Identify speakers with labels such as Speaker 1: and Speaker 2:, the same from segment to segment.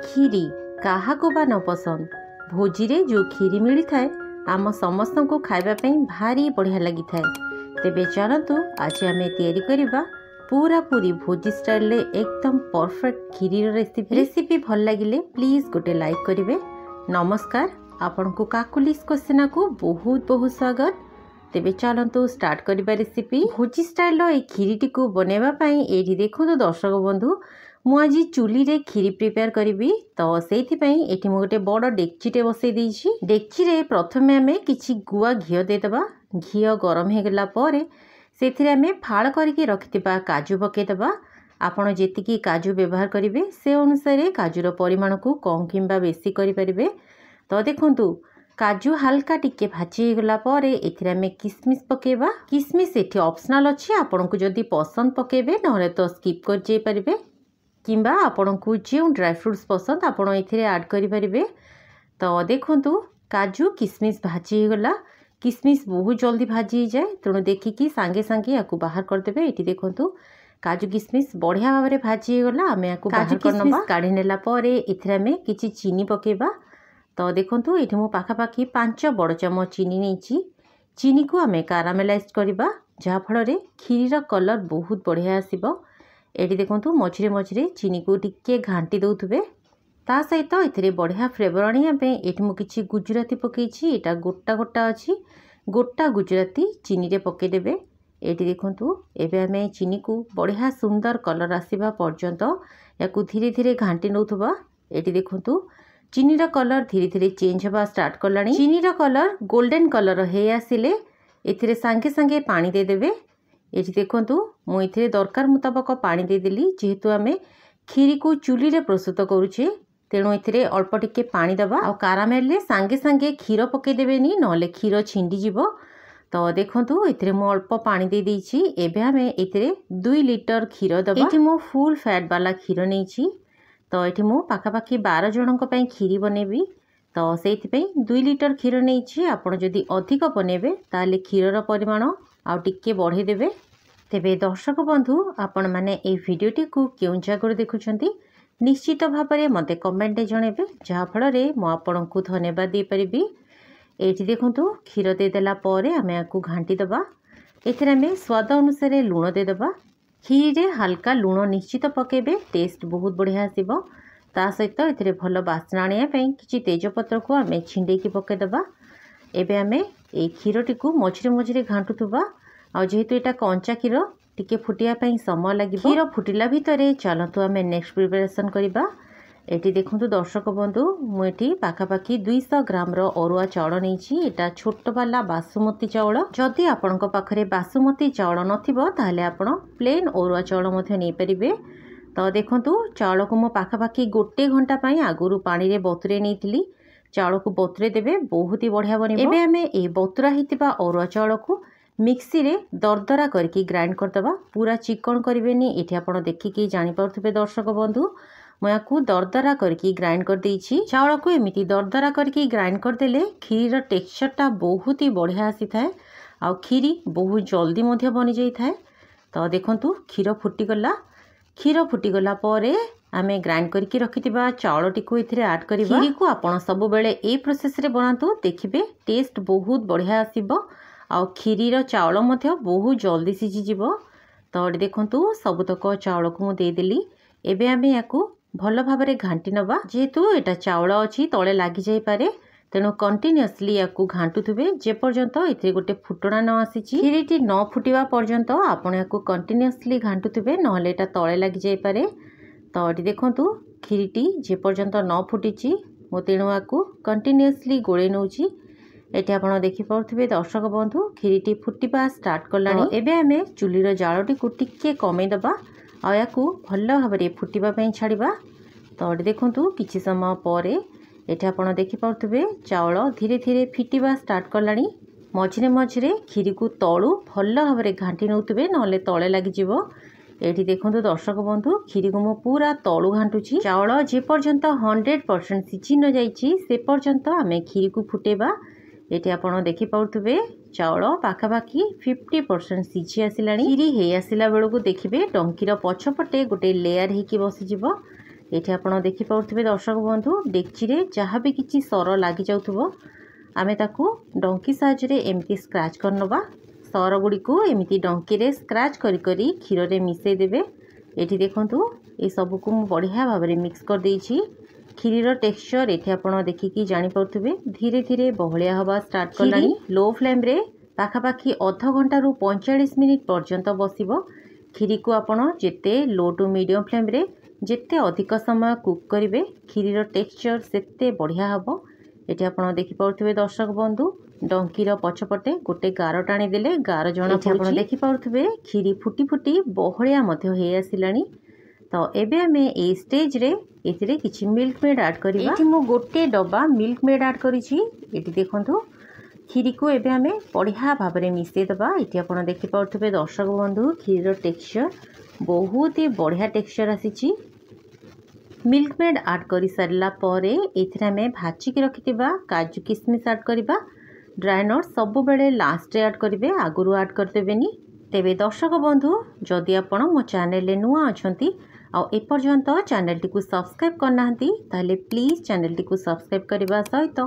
Speaker 1: खीरी काहाको बा न पसंद भोजी रे जो खीरी मिली थाए आम समस्त को खाइबा पई भारी बढ़िया लगी थाए। तेबे चलतु आज आम तैयारी करबा पूरा पूरी भोजी स्टाइल ले एकदम परफेक्ट खीरी रेसिपी भल लगिले प्लीज गोटे लाइक करिवे। नमस्कार आपन को काकुलिस क्वेश्चन को बहुत बहुत स्वागत। तेबे चलतु स्टार्ट करबा रेसिपी भोजी स्टाइल रो ए खीरीटी को बनेबा पई एठी देखो दर्शक बंधु मु आज चूली रे खीरी प्रिपेयर करी तो सेठी पई एठी मु गोटे बड़ डेक्चीटे बसई देछि। डेक्ची रे प्रथमे आमे किछि गुआ घियो देदबा। घियो गरम हे गेला परे सेथिरे आमे फाळ करके रखितिबा काजू पकेदबा। आपण जेतिकी काजू व्यवहार करिवे से अनुसार काजूर परिमाण को कम किंबा बेसी करि परिबे। तो देखंतु काजू हल्का टिके भाजी गला परे एथिरे आमे किसमिस पकेबा। किसमिस एठी ऑप्शनल अछि, आपण को जदी पसंद पकेबे नहले तो स्किप कर जे परिबे किंबा आपण को जो ड्राई फ्रूट्स पसंद आपण एथिरे ऐड करि परिबे। तो देखंतु काजू किसमिस भाजी गला। किसमिस बहुत जल्दी भाजी जाए तेणु देखिकी सांगे सांगे याकू बाहर कर देबे। एठी देखंतु काजू किसमिस बढ़िया भाव में भाजी गला। आमे याकू बाहर करनबा। काढी नेला परे एथिरे आमे किछि चीनी पकेबा। तो देखंतु एठी मु पाखापाखी 5 बड़ चमच चीनी नेछि। चीनी को आमे कारामेलाइज करबा जहा फल रे खीरीर कलर बहुत बढ़िया आसीबो। एठी देखंतु मझिरे मझिरे चीनी को टिके घांटी दउथबे। ता सहित एथिरे बढ़िया फ्लेवर आनिया पे एठी मु किछि गुजराती पकेछि। एटा गोटा गोटा अछि। गोटा गुजराती चीनी रे पके देबे। एठी देखंतु एबे आमे चीनी को बढ़िया सुंदर कलर आसीबा पर्यंत याकू धीरे धीरे घांटी नउथबा। एठी देखंतु चीनी रा कलर धीरे धीरे चेंज होबा स्टार्ट करलानी। चीनी रा कलर गोल्डन कलर हे आसिले एथिरे सांगे सांगे पानी दे देबे। एठी देखंतु मु एथिरे दरकार मुताबक पानी दे देली। जेहेतु आमे खीरी को चूली रे प्रस्तुत करूछे तेणु एथिरे अल्प टिके पानी दबा। आ कारामेल ले सांगे सांगे खीर पके देबेनी नहले खीर छिंडी जिवो। तो देखंतु एथिरे मु अल्प पानी दे देछि। एबे आमे एथिरे 2 लिटर खीर दबा। एठी मु फुल फैट वाला खीर नेछि। तो एठी मु पाखापाखी 12 जनक पई खीरी बनेबी। तो सेति पई 2 लिटर खीर नेछि। आपण जदी अधिक बनेबे ताले खीरर परिमाण आ टिके बढ़े देबे। तेबे दर्शक बंधु आपण माने ए भिडियोटी को केउ जगह देखुछंती निश्चित भाबरे मते कमेंट जणेबे जहा फल रे मु आपण को धन्यवाद दे परिबी। एठी देखंतु खीर दे देला परे आमे आकू घांटी दबा। एथिरे आमे स्वाद अनुसार लूण दे दबा। खीर रे हल्का लूण निश्चित पकेबे टेस्ट बहुत बढ़िया आसीबो। ता सहित एथिरे भलो बासना आनिया पई किछि तेजपत्र को आमे छिंडे की पके दबा। एबे आमे ए खीरटी को मझिरे मझिरे घांटुथुबा। आ जेहेतु एटा कंचा खीर टिके फुटिया पई समय लागिबो। खीर फुटिला भितरे चलतु आमे नेक्स्ट प्रिपरेशन करिबा। एटी देखंतु दर्शक बंधु मु एटी पाखापाखी 200 ग्राम रो अरुआ चाउल नेछि। एटा छोट वाला बासुमती चाउल। जदि आपनक पाखरे बासुमती चाउल नथिबो ताहले आपण प्लेन अरुआ चाउल मध्ये नै परिबे। तो देखंतु चाउल को मु पाखापाखी 1 घंटा पई आगुरु पानी रे बतुरे नेथिली। चाउल को बतुरे देबे बहुत ही बढ़िया बनिबो। एबे आमे ए बतुरा हितिबा अरुआ चाउल को मिक्सी रे दरदरा करके ग्राइंड करदबा। पूरा चिकन करिवेनी। एठी आपण देखिकी जानि पाउथबे दर्शक बंधु मु याकू दरदरा करके ग्राइंड कर देछि। चाउल को एमिति दरदरा करके ग्राइंड कर देले खीर टेक्सचर ता बहुत ही बढ़िया आसी थाए आ खीरी बहुत जल्दी मध्ये बनि जाई थाए। तो देखंतु खीर फुटी गला। खीर फुटी गला परे आमे ग्राइंड करके रखितिबा चाउल टिको एथिरे ऐड करिबा। खीरी को आपण सब बेले ए प्रोसेस रे बनातु देखिबे टेस्ट बहुत बढ़िया आसीबो। आ खीरीर चाउल मध्ये बहुत जल्दी सिझी जिवो। तो देखंतु सबतक चाउल को मु दे देली। एबे आमे याकू भलो भाबरे घांटी नबा। जेहेतु एटा चाउल अछि तळे लागि जाई पारे तेणु कंटिन्यूअसली याकू घांटुथुबे जे पर्यंत एथिरे गोटे फुटणा न आसीची। खीरीटी न फुटिबा पर्यंत आपण याकू कंटिन्यूअसली घांटुथुबे नहले एटा तळे लागि जाई पारे। तो देखंतु खीरीटी जे पर्यंत न फुटिची मु तेणु याकू कंटिन्यूअसली गोळे नउची। एठी आपण देखि पाउथबे दर्शक बंधु खीरीटी फुटिबा स्टार्ट करलानी। एबे आमे चुलीर जाळटी को टिके कमे दबा आ याकू भलो भाबरे फुटिबा पई छाडिबा। तो देखंतु किछि समय परे एठी आपण देखि पाउथबे चाउल धीरे धीरे फिटिबा स्टार्ट करलानी। मझिरे मझिरे खीरी को तळु भलो भाबरे घांटी नउतबे नहले तळे लागि जिवो। एठी देखंतु दर्शक बंधु खीरी को मु पूरा तळु घांटुची। चाउल जे पर्यंत 100% सिझी न जाईची से पर्यंत आमे खीरी को फुटेबा। एठी आपण देखि पाउथबे चाउल पाखापाखी 50% सिझी आसिलानी। खीरी हे आसिला बेलू को देखिबे टंकीर पछपटे गोटे लेयर हेकी बसी जिवो। ये आपण देखिपे दर्शक बंधु डेक्ची रे जहाँ भी किसी सर लगी जाऊथबो आमे ताकू डंकी साहाय्य एमती स्क्राच करनबा। सर गुड़ी को एमती डंकी रे स्क्राच करी करी क्षीर रे मिसई देबे। एठी देखंतु ए सब को मु बढ़िया भाव में मिक्स कर देइछि। खीरीर टेक्सचर एठी आपण देखिकी जानि पड़थुबे धीरे धीरे बहलिया हवा स्टार्ट करलानी। लो फ्लेम रे पाखापाखी अध घंटा रु 45 मिनिट पर्यंत बसिबो। खीरी को आपण जेते लो टू मीडियम फ्लेम रे जेते अधिक समय कुक करिवे खीरीर टेक्सचर सेते बढ़िया हबो। एठी आपण देखि पड़थुबे दर्शक बंधु डंकीर पछपटे गोटे गार टाणी देले गार जना आपण देखि पड़थुबे खीरी फुटी फुटी बहलिया मध्य हे आसिलानी। तो एबे हमें ए स्टेज रे एथिरे किछि मिल्क मेड ऐड करिबा। एठी मु गोटे डब्बा मिल्क मेड ऐड करिछि। एठी देखंतु खीरी को एबे हमें बढ़िया भाव में मिसई दबा। एठी आपण देखि पड़थुबे दर्शक बंधु खीरीर टेक्सचर बहुत ही बढ़िया टेक्सचर आसीछि। मिल्क मेड ऐड करि सारला परे एथिरे हमें भाजी के रखिथिबा काजू किशमिश ऐड करिबा। ड्राई नट्स सब बेले लास्ट रे ऐड करिवे आगुरु ऐड करदेबेनी। तेबे दर्शक बंधु जदि आपण मो चैनल ले नुआ अछंती आ एपर्यंत चैनल टी को सब्सक्राइब करना ताहले प्लीज चैनल टी को सब्सक्राइब करबा सहित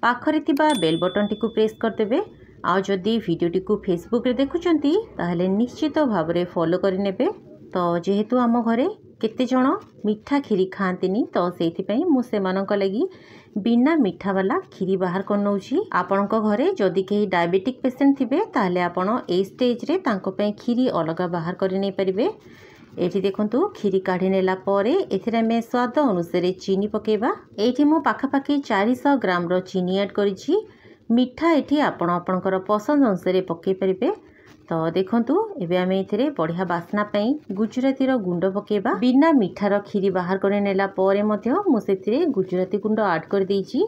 Speaker 1: पाखरे थिबा बेल बटन टी को प्रेस करदेबे। आ जदि वीडियो टी को फेसबुक रे देखुचंती ताहले निश्चित भाव रे फॉलो करिनेबे। तो जेहेतु आम घरे केते जण मीठा खीरी खांतिनी तो सेथिपई मु सेमानक लागि बिना मीठा वाला खीरी बाहर कर नउछि। आपनक घरे जदि केही डायबिटिक पेशेंट थिबे ताहले आपण ए स्टेज रे तांको पई खीरी अलगा बाहर करि नै परिबे। एठी देखंतु खीरी काढी नेला परे एथिरे में स्वाद अनुसार चीनी पकेबा। एठी मु पाखापाखी 400 ग्राम रो चीनी ऐड करिछि। मीठा एठी आपण आपनकर पसंद अनुसार पके परिबे। तो देखंतु एबे आमे एथिरे बढ़िया बास्ना पई गुजराती रो गुंड पकेबा। बिना मीठार खीरी बाहर कर नेला परे मध्य मु सेथिरे गुजराती गुंड ऐड कर देइछि।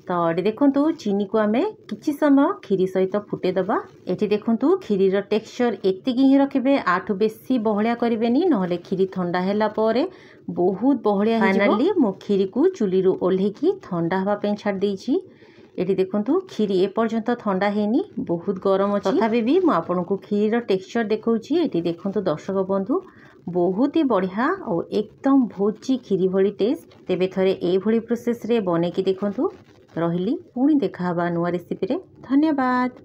Speaker 1: तो एठी देखंतु चीनी को आमे किछि समय खीरी सहित फुटे दबा। एठी देखंतु खीरीर टेक्सचर एतिकी ही रखिबे आठु बेसी बहलिया करिवेनी नहले खीरी ठंडा हैला परे बहुत बहलिया हे जिवो। फाइनली मु खीरी को चुली रु ओल्हेकी ठंडा हवा पे छाड़ देइछि। एठी देखंतु खीरी ए पर्यंत ठंडा हेनी बहुत गरम अछि तथापि भी मु आपनको खीरीर टेक्सचर देखौछि। एठी देखंतु दर्शक बंधु बहुत ही बढ़िया और एकदम भोजी खीरी भली टेस्ट। तेबे थरे ए भली प्रोसेस रे बने कि देखंतु रहिली पुणी देखा नुआ रेसिपी रे। धन्यवाद।